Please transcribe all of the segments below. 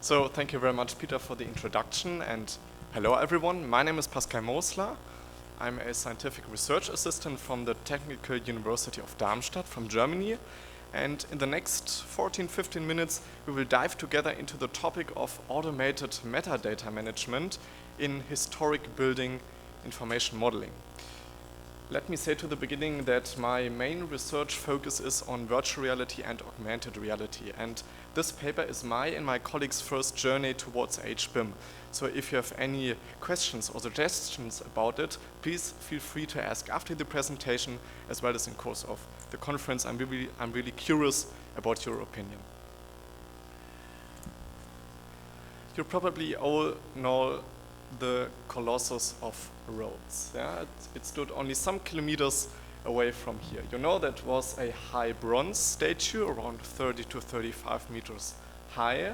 So thank you very much, Peter, for the introduction, and hello everyone. My name is Pascal Mosler. I'm a scientific research assistant from the Technical University of Darmstadt from Germany. And in the next 14-15 minutes, we will dive together into the topic of automated metadata management in historic building information modeling. Let me say to the beginning that my main research focus is on virtual reality and augmented reality. And this paper is my and my colleagues' first journey towards HBIM. So if you have any questions or suggestions about it, please feel free to ask after the presentation as well as in course of the conference. I'm really curious about your opinion. You probably all know the Colossus of Rhodes. Yeah? It stood only some kilometers away from here. You know that was a high bronze statue around 30 to 35 meters high,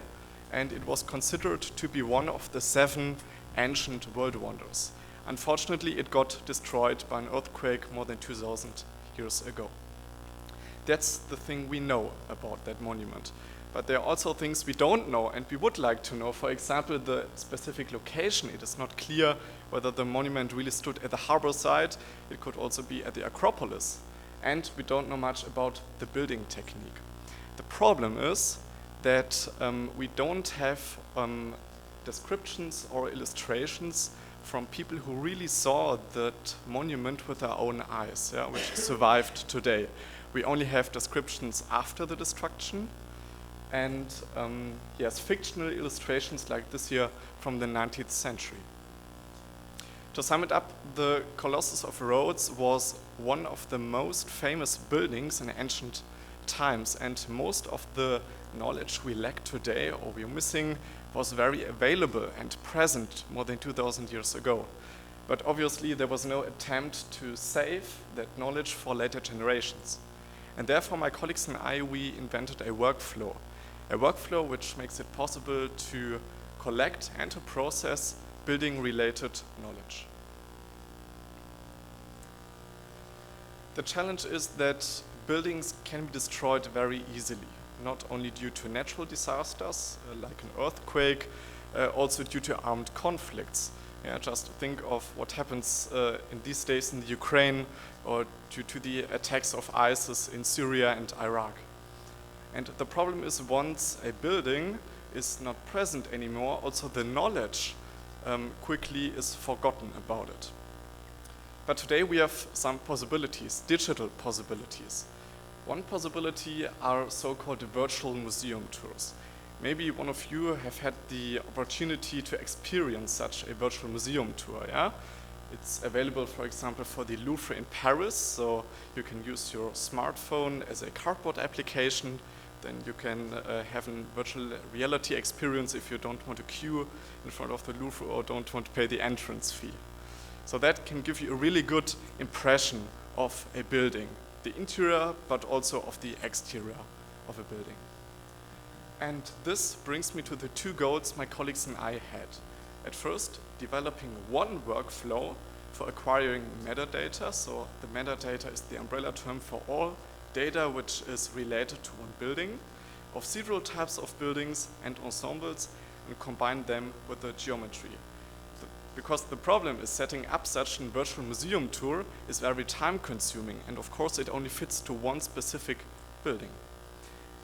and it was considered to be one of the 7 ancient world wonders. Unfortunately, it got destroyed by an earthquake more than 2,000 years ago. That's the thing we know about that monument. But there are also things we don't know and we would like to know. For example, the specific location. It is not clear whether the monument really stood at the harbor site. It could also be at the Acropolis. And we don't know much about the building technique. The problem is that we don't have descriptions or illustrations from people who really saw that monument with their own eyes, yeah, which survived today. We only have descriptions after the destruction, and yes, fictional illustrations like this here from the 19th century. To sum it up, the Colossus of Rhodes was one of the most famous buildings in ancient times, and most of the knowledge we lack today or we're missing was very available and present more than 2,000 years ago. But obviously there was no attempt to save that knowledge for later generations. And therefore my colleagues and I, we invented a workflow which makes it possible to collect and to process building-related knowledge. The challenge is that buildings can be destroyed very easily, not only due to natural disasters like an earthquake, also due to armed conflicts. Yeah, just think of what happens in these days in the Ukraine or due to the attacks of ISIS in Syria and Iraq. And the problem is once a building is not present anymore, also the knowledge quickly is forgotten about it. But today we have some possibilities, digital possibilities. One possibility are so-called virtual museum tours. Maybe one of you have had the opportunity to experience such a virtual museum tour, yeah? It's available, for example, for the Louvre in Paris, so you can use your smartphone as a cardboard application. Then you can have a virtual reality experience if you don't want to queue in front of the Louvre or don't want to pay the entrance fee. So that can give you a really good impression of a building, the interior, but also of the exterior of a building. And this brings me to the 2 goals my colleagues and I had. At first, developing one workflow for acquiring metadata. So the metadata is the umbrella term for all data which is related to one building, of several types of buildings and ensembles, and combine them with the geometry. Because the problem is setting up such a virtual museum tour is very time consuming, and of course it only fits to one specific building.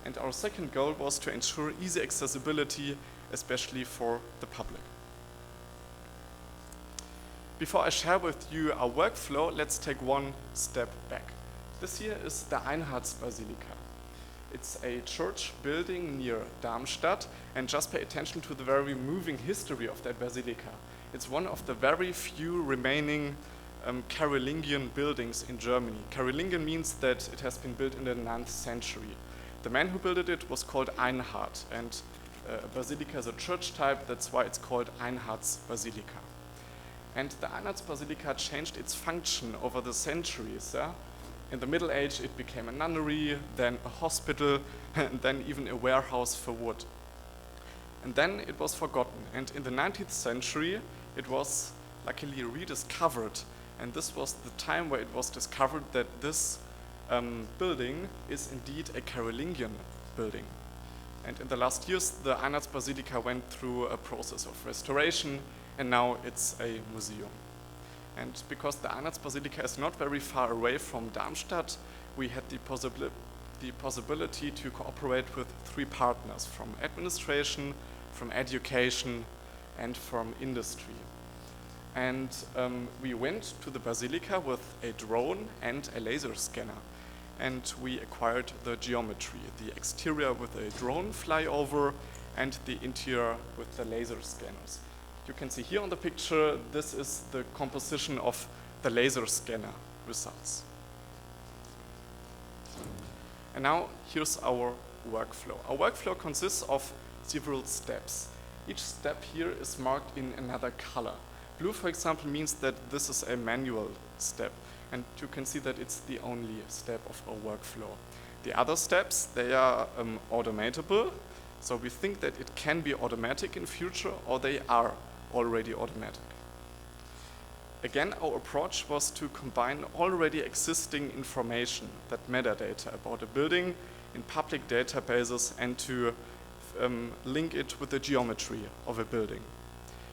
And our second goal was to ensure easy accessibility, especially for the public. Before I share with you our workflow, let's take one step back. This here is the Basilica. It's a church building near Darmstadt, and just pay attention to the very moving history of that basilica. It's one of the very few remaining Carolingian buildings in Germany. Carolingian means that it has been built in the 9th century. The man who built it was called Einhard, and a basilica is a church type, that's why it's called Einhard's Basilica. And the Einhard's Basilica changed its function over the centuries. Yeah? In the Middle Age, it became a nunnery, then a hospital, and then even a warehouse for wood. And then it was forgotten. And in the 19th century, it was luckily rediscovered. And this was the time where it was discovered that this building is indeed a Carolingian building. And in the last years, the Arnolds Basilica went through a process of restoration, and now it's a museum. And because the Arnolds Basilica is not very far away from Darmstadt, we had the possibility to cooperate with 3 partners from administration, from education, and from industry. And we went to the Basilica with a drone and a laser scanner. And we acquired the geometry, the exterior with a drone flyover and the interior with the laser scanners. You can see here on the picture, this is the composition of the laser scanner results. And now here's our workflow. Our workflow consists of several steps. Each step here is marked in another color. Blue, for example, means that this is a manual step. And you can see that it's the only step of our workflow. The other steps, they are automatable. So we think that it can be automatic in future, or they are already automatic. Again, our approach was to combine already existing information, that metadata about a building, in public databases and to link it with the geometry of a building.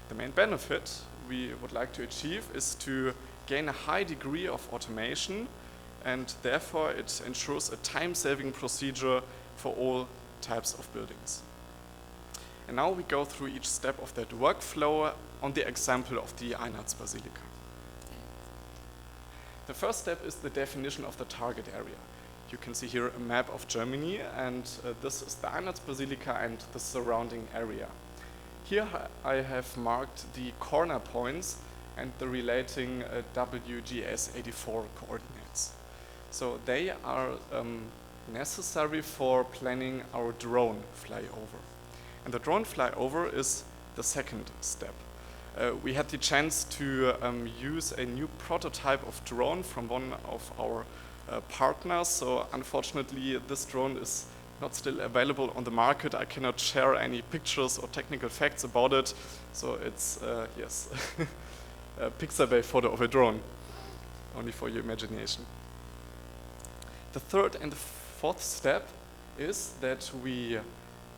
The main benefit we would like to achieve is to gain a high degree of automation, and therefore it ensures a time-saving procedure for all types of buildings. And now we go through each step of that workflow on the example of the Arnolds Basilica. The first step is the definition of the target area. You can see here a map of Germany, and this is the Arnolds Basilica and the surrounding area. Here I have marked the corner points and the relating WGS84 coordinates. So they are necessary for planning our drone flyover. And the drone flyover is the second step. We had the chance to use a new prototype of drone from one of our partners. So unfortunately, this drone is not still available on the market. I cannot share any pictures or technical facts about it. So it's, yes, a pixel-based photo of a drone, only for your imagination. The third and the fourth step is that we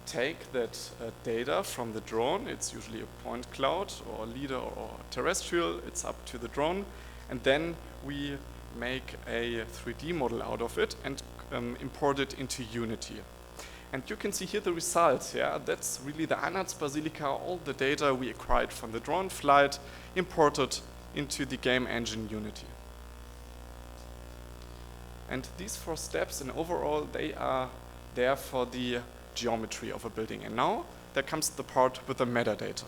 take that data from the drone. It's usually a point cloud or leader or terrestrial. It's up to the drone. And then we make a 3D model out of it and import it into Unity. And you can see here the results. Yeah? That's really the Arnolds Basilica, all the data we acquired from the drone flight imported into the game engine Unity. And these 4 steps in overall, they are there for the geometry of a building. And now there comes the part with the metadata.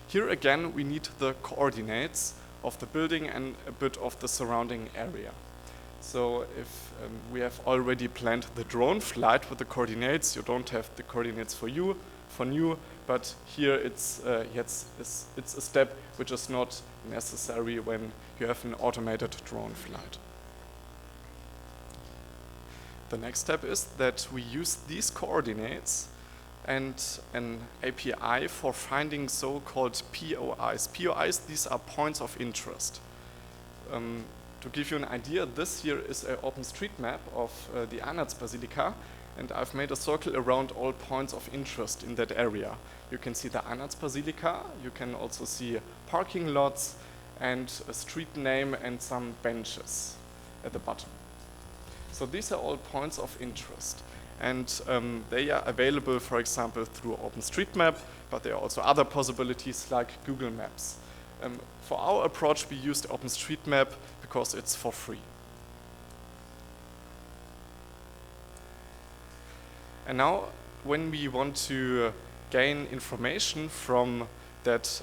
Here again we need the coordinates of the building and a bit of the surrounding area. So if we have already planned the drone flight with the coordinates, you don't have the coordinates for new, but here it's a step which is not necessary when you have an automated drone flight. The next step is that we use these coordinates and an API for finding so-called POIs. POIs, these are points of interest. To give you an idea, this here is an OpenStreetMap of the Arnolds Basilica, and I've made a circle around all points of interest in that area. You can see the Arnolds Basilica, you can also see parking lots and a street name and some benches at the bottom. So these are all points of interest, and they are available, for example, through OpenStreetMap, but there are also other possibilities like Google Maps. For our approach, we used OpenStreetMap because it's for free. And now, when we want to gain information from that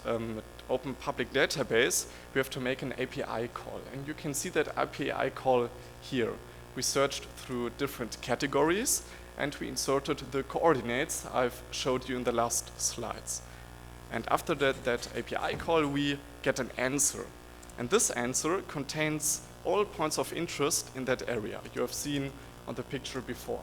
open public database, we have to make an API call. And you can see that API call here. We searched through different categories and we inserted the coordinates I've showed you in the last slides. And after that API call, we get an answer. And this answer contains all points of interest in that area you have seen on the picture before.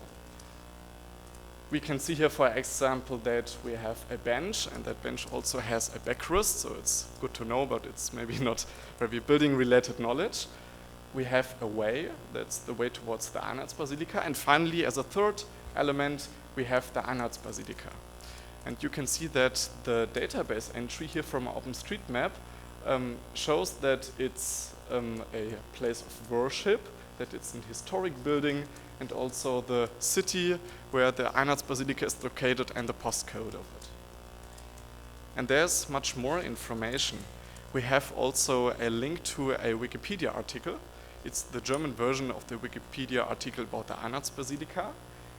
We can see here, for example, that we have a bench, and that bench also has a backrest, so it's good to know, but it's maybe not very building-related knowledge. We have a way, that's the way towards the Arnolds Basilica, and finally, as a third element, we have the Basilica. And you can see that the database entry here from OpenStreetMap shows that it's a place of worship, that it's an historic building, and also the city where the Basilica is located and the postcode of it. And there's much more information. We have also a link to a Wikipedia article. It's the German version of the Wikipedia article about the Basilica.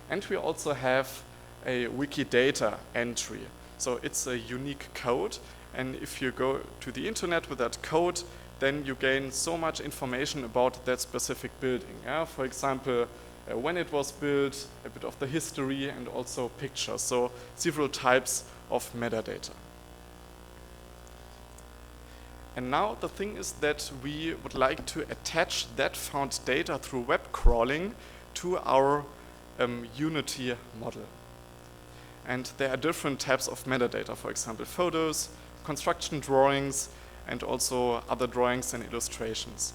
And we also have a Wikidata entry. So it's a unique code. And if you go to the internet with that code, then you gain so much information about that specific building. Yeah? For example, when it was built, a bit of the history, and also pictures. So several types of metadata. And now the thing is that we would like to attach that found data through web crawling to our Unity model. And there are different types of metadata, for example, photos, construction drawings, and also other drawings and illustrations.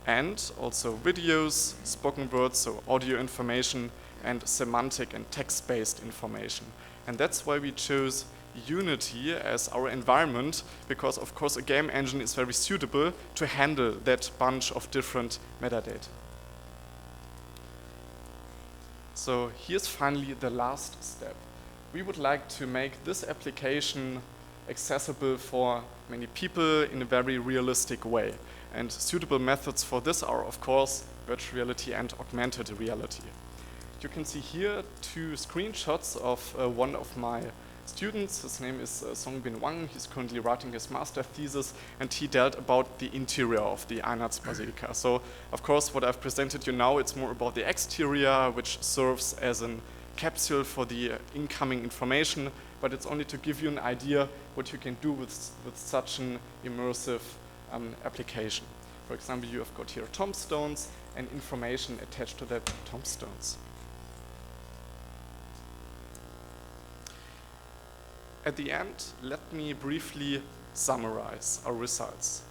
And also videos, spoken words, so audio information, and semantic and text-based information. And that's why we chose Unity as our environment, because of course a game engine is very suitable to handle that bunch of different metadata. So here's finally the last step. We would like to make this application accessible for many people in a very realistic way. And suitable methods for this are, of course, virtual reality and augmented reality. You can see here 2 screenshots of one of my students. His name is Songbin Wang. He's currently writing his master thesis, and he dealt about the interior of the Basilica. So, of course, what I've presented you now, it's more about the exterior, which serves as a capsule for the incoming information, but it's only to give you an idea what you can do with such an immersive application. For example, you have got here tombstones and information attached to that tombstones. At the end, let me briefly summarize our results.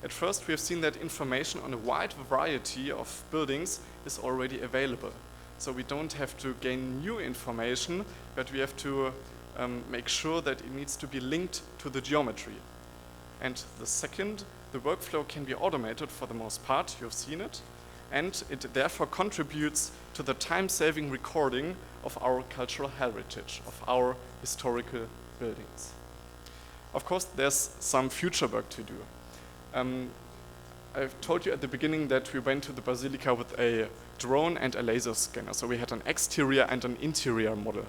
At first, we have seen that information on a wide variety of buildings is already available. So we don't have to gain new information, but we have to make sure that it needs to be linked to the geometry. And the second, the workflow can be automated for the most part, you've seen it, and it therefore contributes to the time-saving recording of our cultural heritage, of our historical buildings. Of course, there's some future work to do. I've told you at the beginning that we went to the Basilica with a drone and a laser scanner, so we had an exterior and an interior model.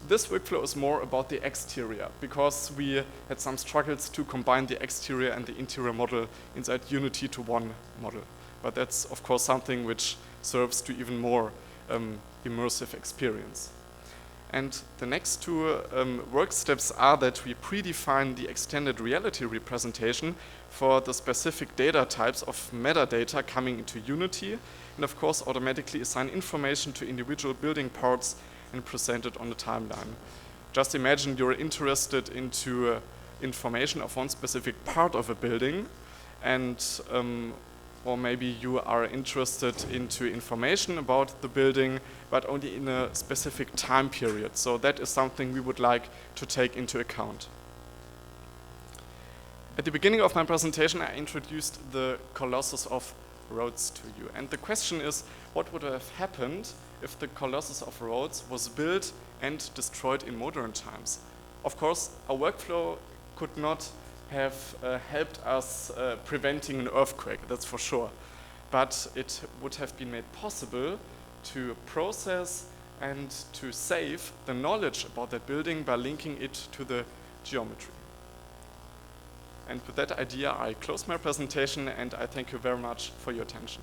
This workflow is more about the exterior, because we had some struggles to combine the exterior and the interior model inside Unity to one model. But that's, of course, something which serves to even more immersive experience. And the next 2 work steps are that we predefine the extended reality representation for the specific data types of metadata coming into Unity, and of course automatically assign information to individual building parts and present it on the timeline. Just imagine you're interested into information of one specific part of a building, and or maybe you are interested into information about the building, but only in a specific time period. So that is something we would like to take into account. At the beginning of my presentation, I introduced the Colossus of Rhodes to you. And the question is, what would have happened if the Colossus of Rhodes was built and destroyed in modern times? Of course, our workflow could not have helped us preventing an earthquake, that's for sure. But it would have been made possible to process and to save the knowledge about that building by linking it to the geometry. And with that idea, I close my presentation, and I thank you very much for your attention.